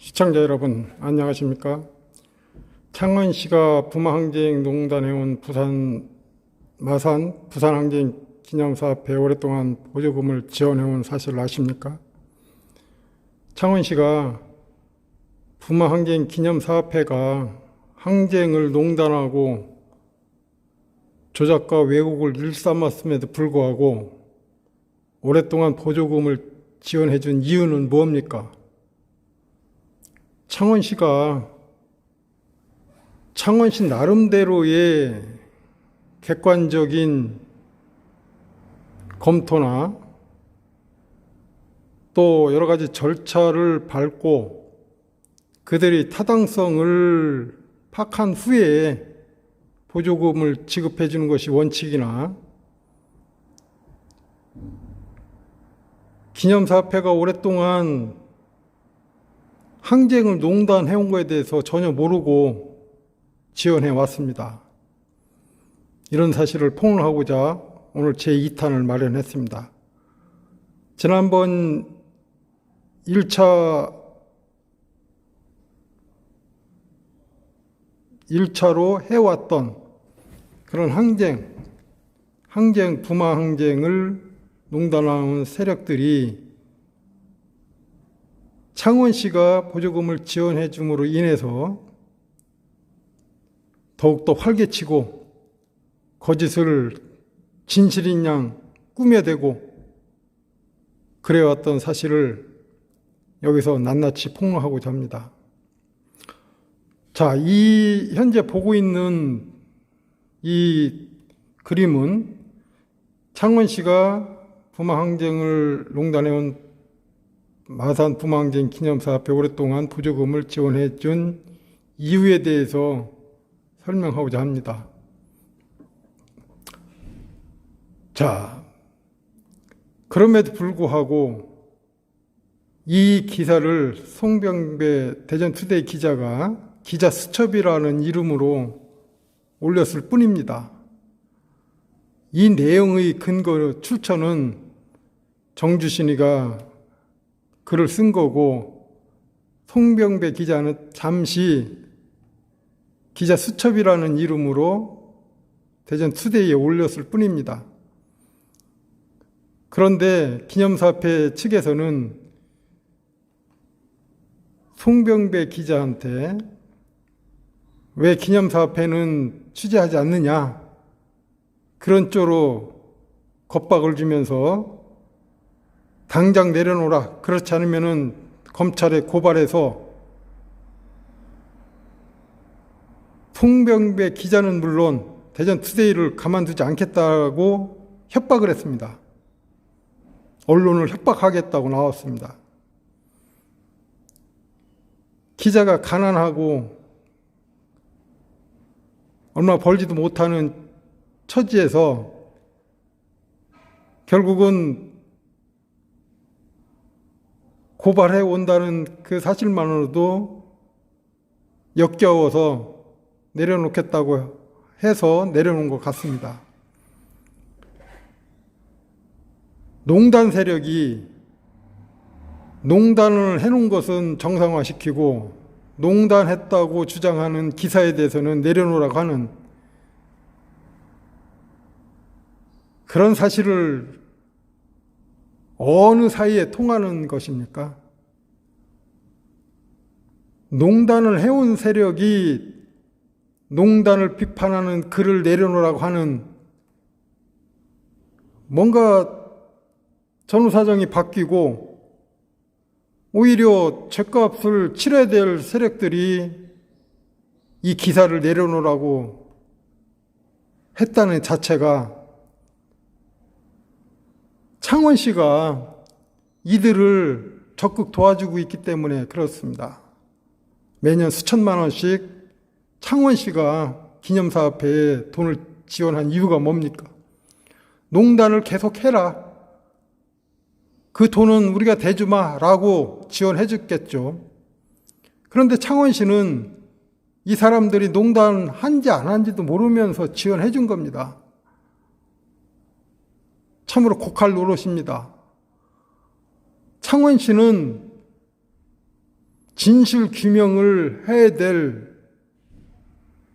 시청자 여러분 안녕하십니까? 창원시가 부마항쟁농단해온 마산 부산항쟁 기념사업에 오랫동안 보조금을 지원해온 사실을 아십니까? 창원시가 부마항쟁 기념사업회가 항쟁을 농단하고 조작과 왜곡을 일삼았음에도 불구하고 오랫동안 보조금을 지원해준 이유는 무엇입니까? 창원시 나름대로의 객관적인 검토나 또 여러 가지 절차를 밟고 그들이 타당성을 파악한 후에 보조금을 지급해 주는 것이 원칙이나, 기념사업회가 오랫동안 항쟁을 농단해온 것에 대해서 전혀 모르고 지원해 왔습니다. 이런 사실을 폭로하고자 오늘 제2탄을 마련했습니다. 지난번 1차로 해왔던 그런 부마 항쟁을 농단하는 세력들이 창원시가 보조금을 지원해 줌으로 인해서 더욱더 활개치고 거짓을 진실인 양 꾸며대고 그래왔던 사실을 여기서 낱낱이 폭로하고자 합니다. 자, 이 현재 보고 있는 이 그림은 창원시가 부마항쟁을 농단해온 마산 부마항쟁 기념사업에 오랫동안 보조금을 지원해 준 이유에 대해서 설명하고자 합니다. 자, 그럼에도 불구하고 이 기사를 송병배 대전투데이 기자가 기자 수첩이라는 이름으로 올렸을 뿐입니다. 이 내용의 근거 출처는 정주신이가 글을 쓴 거고, 송병배 기자는 잠시 기자 수첩이라는 이름으로 대전투데이에 올렸을 뿐입니다. 그런데 기념사업회 측에서는 송병배 기자한테 왜 기념사업회는 취재하지 않느냐, 그런 쪽으로 겁박을 주면서 당장 내려놓으라, 그렇지 않으면은 검찰에 고발해서 송병배 기자는 물론 대전투데이를 가만두지 않겠다고 협박을 했습니다. 언론을 협박하겠다고 나왔습니다. 기자가 가난하고 얼마 벌지도 못하는 처지에서 결국은 고발해 온다는 그 사실만으로도 역겨워서 내려놓겠다고 해서 내려놓은 것 같습니다. 농단 세력이 농단을 해놓은 것은 정상화시키고 농단했다고 주장하는 기사에 대해서는 내려놓으라고 하는 그런 사실을 어느 사이에 통하는 것입니까? 농단을 해온 세력이 농단을 비판하는 글을 내려놓으라고 하는, 뭔가 전후사정이 바뀌고 오히려 죗값을 치러야 될 세력들이 이 기사를 내려놓으라고 했다는 자체가 창원시가 이들을 적극 도와주고 있기 때문에 그렇습니다. 매년 수천만 원씩 창원시가 기념사업회에 돈을 지원한 이유가 뭡니까? 농단을 계속해라, 그 돈은 우리가 대주마라고 지원해 줬겠죠. 그런데 창원시는 이 사람들이 농단한지 안 한지도 모르면서 지원해 준 겁니다. 참으로 곡할 노릇입니다. 창원시는 진실 규명을 해야 될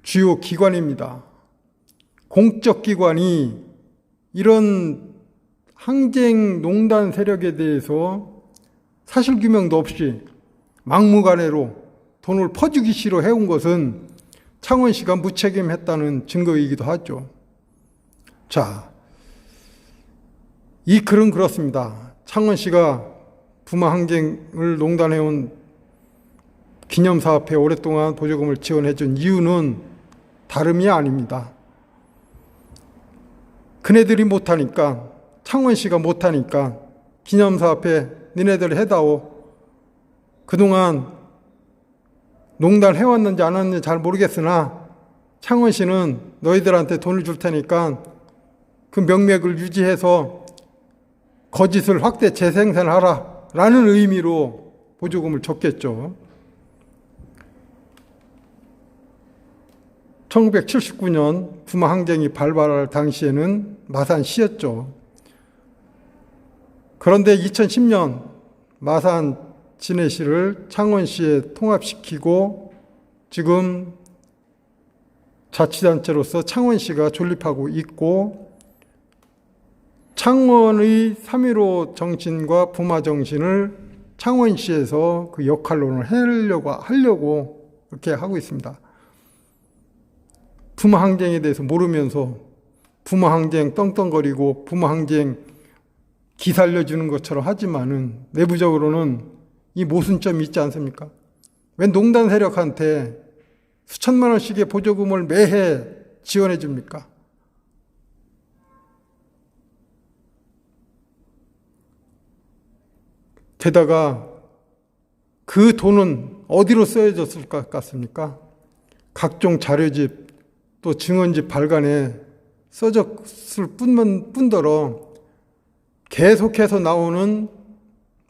주요 기관입니다. 공적 기관이 이런 항쟁농단 세력에 대해서 사실 규명도 없이 막무가내로 돈을 퍼주기 싫어 해온 것은 창원시가 무책임했다는 증거이기도 하죠. 자, 이 글은 그렇습니다. 창원시가 부마 항쟁을 농단해온 기념사업에 오랫동안 보조금을 지원해준 이유는 다름이 아닙니다. 그네들이 못하니까, 창원시가 못하니까 기념사업에 니네들 해다오. 그동안 농단해왔는지 안 했는지 잘 모르겠으나 창원시는 너희들한테 돈을 줄 테니까 그 명맥을 유지해서 거짓을 확대 재생산하라 라는 의미로 보조금을 줬겠죠. 1979년 부마 항쟁이 발발할 당시에는 마산시였죠. 그런데 2010년 마산 진해시를 창원시에 통합시키고 지금 자치단체로서 창원시가 존립하고 있고, 창원의 3.15 정신과 부마 정신을 창원시에서 그 역할론을 하려고 그렇게 하고 있습니다. 부마 항쟁에 대해서 모르면서 부마 항쟁 떵떵거리고 부마 항쟁 기살려주는 것처럼 하지만은 내부적으로는 이 모순점이 있지 않습니까? 왜 농단 세력한테 수천만 원씩의 보조금을 매해 지원해 줍니까? 게다가 그 돈은 어디로 쓰여졌을 것 같습니까? 각종 자료집 또 증언집 발간에 써졌을 뿐더러 계속해서 나오는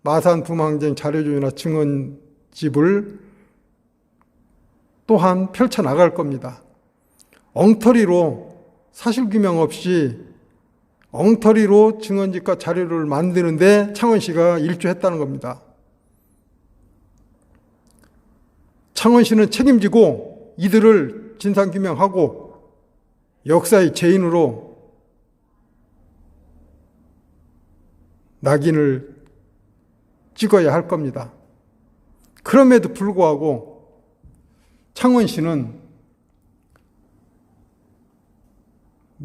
마산 부마 항쟁 자료집이나 증언집을 또한 펼쳐나갈 겁니다. 엉터리로 사실규명 없이 엉터리로 증언집과 자료를 만드는데 창원시가 일조했다는 겁니다. 창원시는 책임지고 이들을 진상규명하고 역사의 죄인으로 낙인을 찍어야 할 겁니다. 그럼에도 불구하고 창원시는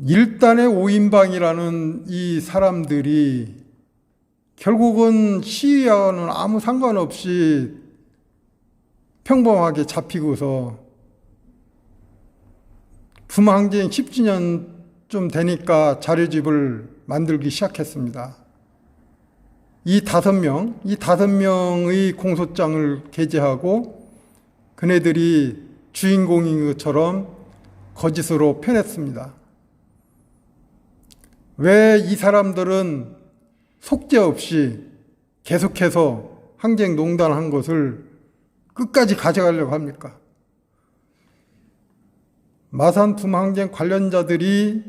일단의 5인방이라는 이 사람들이 결국은 시위와는 아무 상관없이 평범하게 잡히고서 부마 항쟁 10주년 되니까 자료집을 만들기 시작했습니다. 이 5명의 공소장을 게재하고 그네들이 주인공인 것처럼 거짓으로 펴냈습니다. 왜 이 사람들은 속죄 없이 계속해서 항쟁 농단한 것을 끝까지 가져가려고 합니까? 마산 부마 항쟁 관련자들이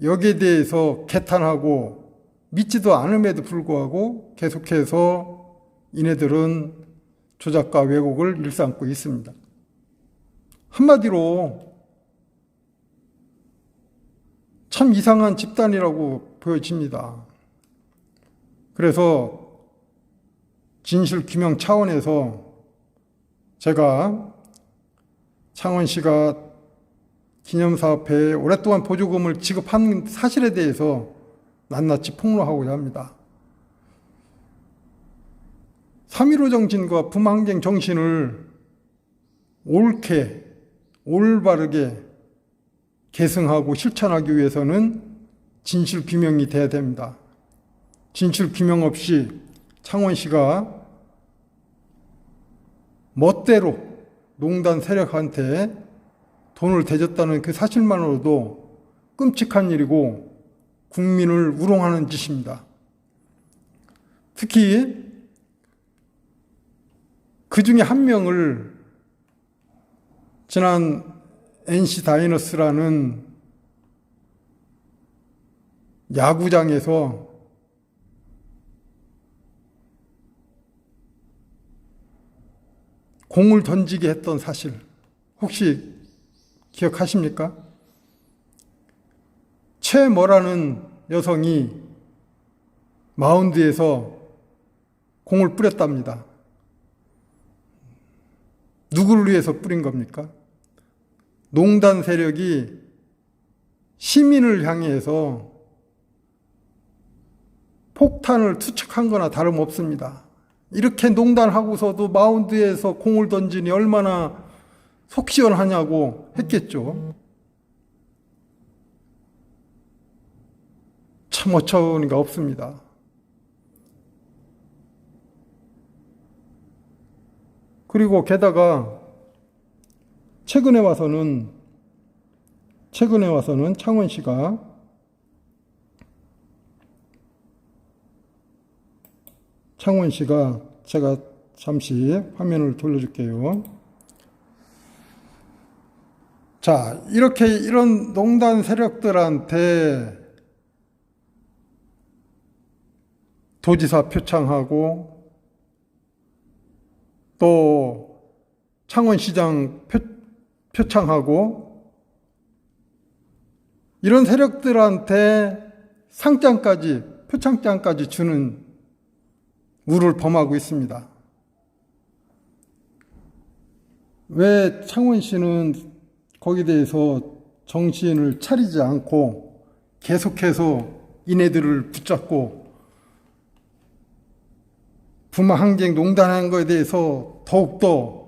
여기에 대해서 개탄하고 믿지도 않음에도 불구하고 계속해서 이네들은 조작과 왜곡을 일삼고 있습니다. 한마디로 참 이상한 집단이라고 보여집니다. 그래서 진실 규명 차원에서 제가 창원시가 기념사업회에 오랫동안 보조금을 지급한 사실에 대해서 낱낱이 폭로하고자 합니다. 3.15 정신과 부마 항쟁 정신을 옳게, 올바르게 계승하고 실천하기 위해서는 진실 규명이 돼야 됩니다. 진실 규명 없이 창원시가 멋대로 농단 세력한테 돈을 대줬다는 그 사실만으로도 끔찍한 일이고 국민을 우롱하는 짓입니다. 특히 그 중에 한 명을 지난 NC 다이너스라는 야구장에서 공을 던지게 했던 사실 혹시 기억하십니까? 최모라는 여성이 마운드에서 공을 뿌렸답니다. 누구를 위해서 뿌린 겁니까? 농단 세력이 시민을 향해서 폭탄을 투척한 거나 다름없습니다. 이렇게 농단하고서도 마운드에서 공을 던지니 얼마나 속 시원하냐고 했겠죠. 참 어처구니가 없습니다. 그리고 게다가 최근에 와서는 창원시가 제가 잠시 화면을 돌려줄게요. 자, 이런 농단 세력들한테 도지사 표창하고 또 창원시장 표창하고 이런 세력들한테 상장까지, 표창장까지 주는 우를 범하고 있습니다. 왜 창원시는 거기에 대해서 정신을 차리지 않고 계속해서 이네들을 붙잡고 부마항쟁 농단한 것에 대해서 더욱더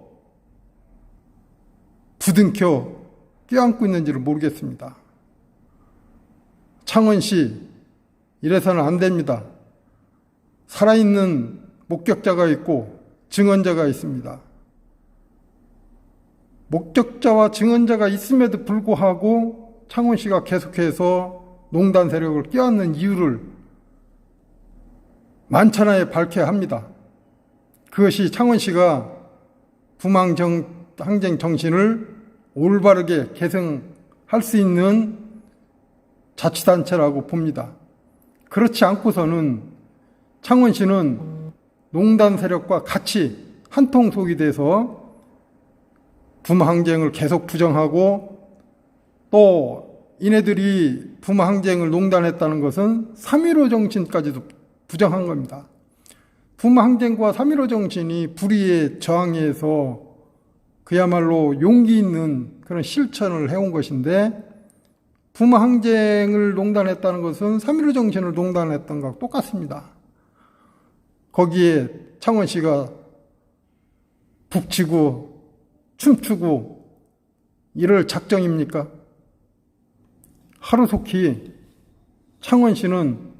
부둥켜 껴안고 있는지를 모르겠습니다. 창원시, 이래서는 안 됩니다. 살아있는 목격자가 있고 증언자가 있습니다. 목격자와 증언자가 있음에도 불구하고 창원시가 계속해서 농단 세력을 껴안는 이유를 만천하에 밝혀야 합니다. 그것이 창원시가 부마항쟁 정신을 올바르게 계승할 수 있는 자치단체라고 봅니다. 그렇지 않고서는 창원시는 농단 세력과 같이 한통속이 돼서 부마항쟁을 계속 부정하고 또 이네들이 부마항쟁을 농단했다는 것은 3.15 정신까지도 부정한 겁니다. 부마항쟁과 3.15 정신이 불의에 저항해서 그야말로 용기 있는 그런 실천을 해온 것인데 부마항쟁을 농단했다는 것은 3.15 정신을 농단했던 것과 똑같습니다. 거기에 창원시가 북치고 춤추고 이럴 작정입니까? 하루속히 창원시는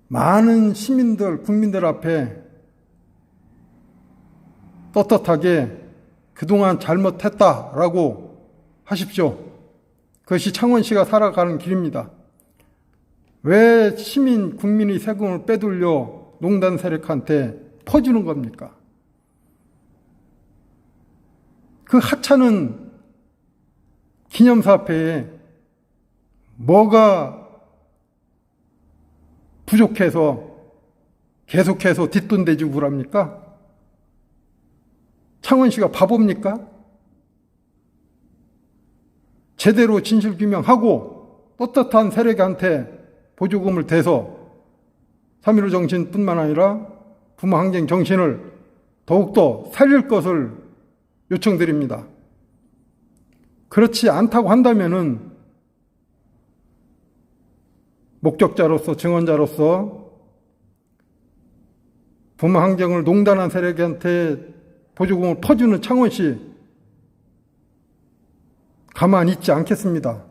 많은 시민들, 국민들 앞에 떳떳하게 그동안 잘못했다라고 하십시오. 그것이 창원시가 살아가는 길입니다. 왜 시민, 국민의 세금을 빼돌려 농단 세력한테 퍼주는 겁니까? 그 하찮은 기념사업회에 뭐가 부족해서 계속해서 뒷돈 대주고 그럽니까? 창원시가 바보입니까? 제대로 진실규명하고 떳떳한 세력한테 보조금을 대서 3.15 정신뿐만 아니라 부마항쟁 정신을 더욱더 살릴 것을 요청드립니다. 그렇지 않다고 한다면은 목격자로서 증언자로서 부마항쟁을 농단한 세력한테 보조금을 퍼주는 창원시 가만히 있지 않겠습니다.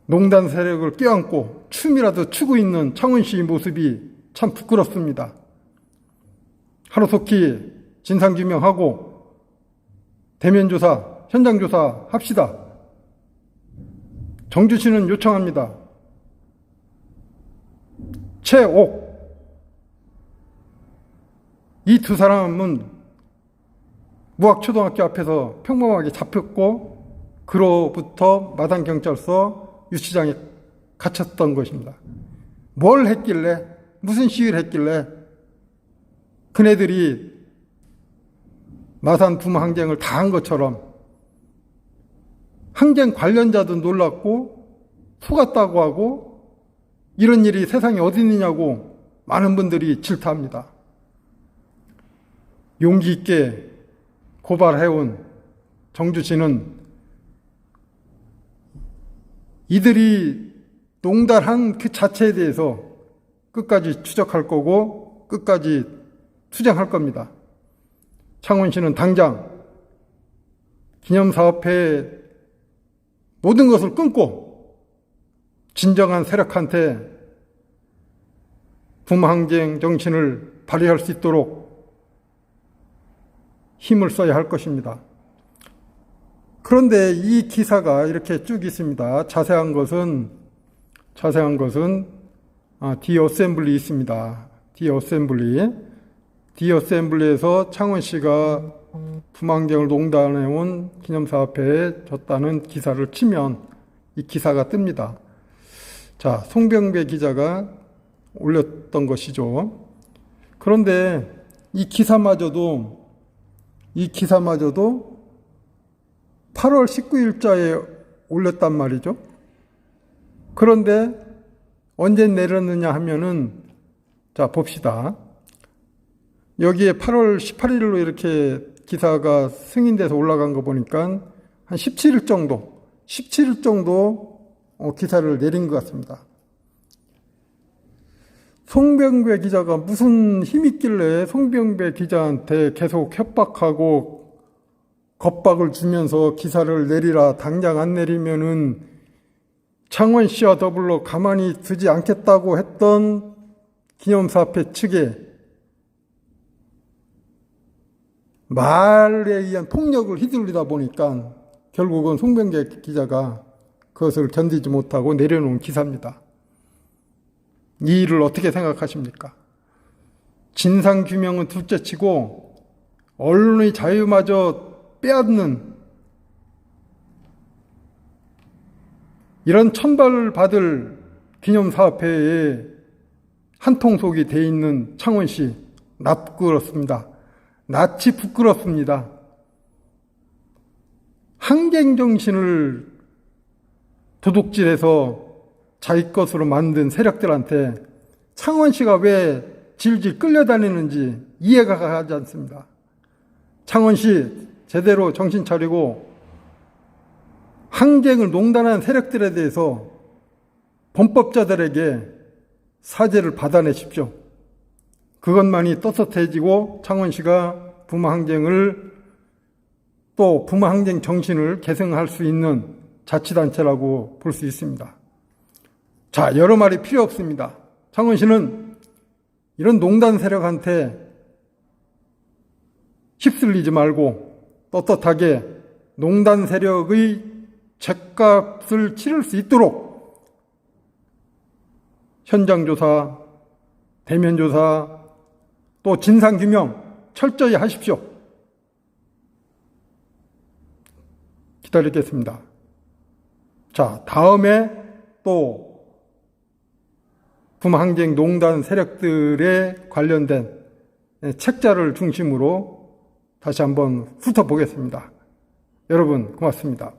농단 세력을 껴안고 춤이라도 추고 있는 창원시의 모습이 참 부끄럽습니다. 하루속히 진상규명하고 대면조사, 현장조사 합시다. 정주시는 요청합니다. 최옥 이 두 사람은 무학초등학교 앞에서 평범하게 잡혔고 그로부터 마당경찰서 유치장에 갇혔던 것입니다. 뭘 했길래, 무슨 시위를 했길래 그네들이 마산 부마 항쟁을 다 한 것처럼 항쟁 관련자도 놀랐고 속았다고 하고 이런 일이 세상에 어디 있느냐고 많은 분들이 질타합니다. 용기 있게 고발해온 정주씨는 이들이 농단한 그 자체에 대해서 끝까지 추적할 거고 끝까지 투쟁할 겁니다. 창원시는 당장 기념사업회의 모든 것을 끊고 진정한 세력한테 부마항쟁 정신을 발휘할 수 있도록 힘을 써야 할 것입니다. 그런데 이 기사가 이렇게 쭉 있습니다. 자세한 것은 디어셈블리 있습니다. 디어셈블리에서 창원시가 부마항쟁을 농단해온 기념사업회에 졌다는 기사를 치면 이 기사가 뜹니다. 자, 송병배 기자가 올렸던 것이죠. 그런데 이 기사마저도 8월 19일자에 올렸단 말이죠. 그런데 언제 내렸느냐 하면은, 자, 봅시다. 여기에 8월 18일로 이렇게 기사가 승인돼서 올라간 거 보니까 한 17일 정도 기사를 내린 것 같습니다. 송병배 기자가 무슨 힘이 있길래 송병배 기자한테 계속 협박하고 겁박을 주면서 기사를 내리라, 당장 안 내리면은 창원시와 더불어 가만히 두지 않겠다고 했던 기념사업회 측에 말에 의한 폭력을 휘둘리다 보니까 결국은 송병배 기자가 그것을 견디지 못하고 내려놓은 기사입니다. 이 일을 어떻게 생각하십니까? 진상규명은 둘째치고 언론의 자유마저 빼앗는 이런 천벌받을 기념사업회에 한통속이 돼 있는 창원시 낯부끄럽습니다. 낯이 부끄럽습니다. 항쟁정신을 도둑질해서 자기 것으로 만든 세력들한테 창원시가 왜 질질 끌려다니는지 이해가 가지 않습니다. 창원시 제대로 정신 차리고 항쟁을 농단한 세력들에 대해서 범법자들에게 사죄를 받아내십시오. 그것만이 떳떳해지고 창원시가 부마항쟁을 또 부마항쟁 정신을 계승할 수 있는 자치단체라고 볼 수 있습니다. 자, 여러 말이 필요 없습니다. 창원시는 이런 농단 세력한테 휩쓸리지 말고 떳떳하게 농단 세력의 죗값을 치를 수 있도록 현장조사, 대면조사, 또 진상규명 철저히 하십시오. 기다리겠습니다. 자, 다음에 또 부마항쟁 농단 세력들에 관련된 책자를 중심으로 다시 한번 훑어보겠습니다. 여러분 고맙습니다.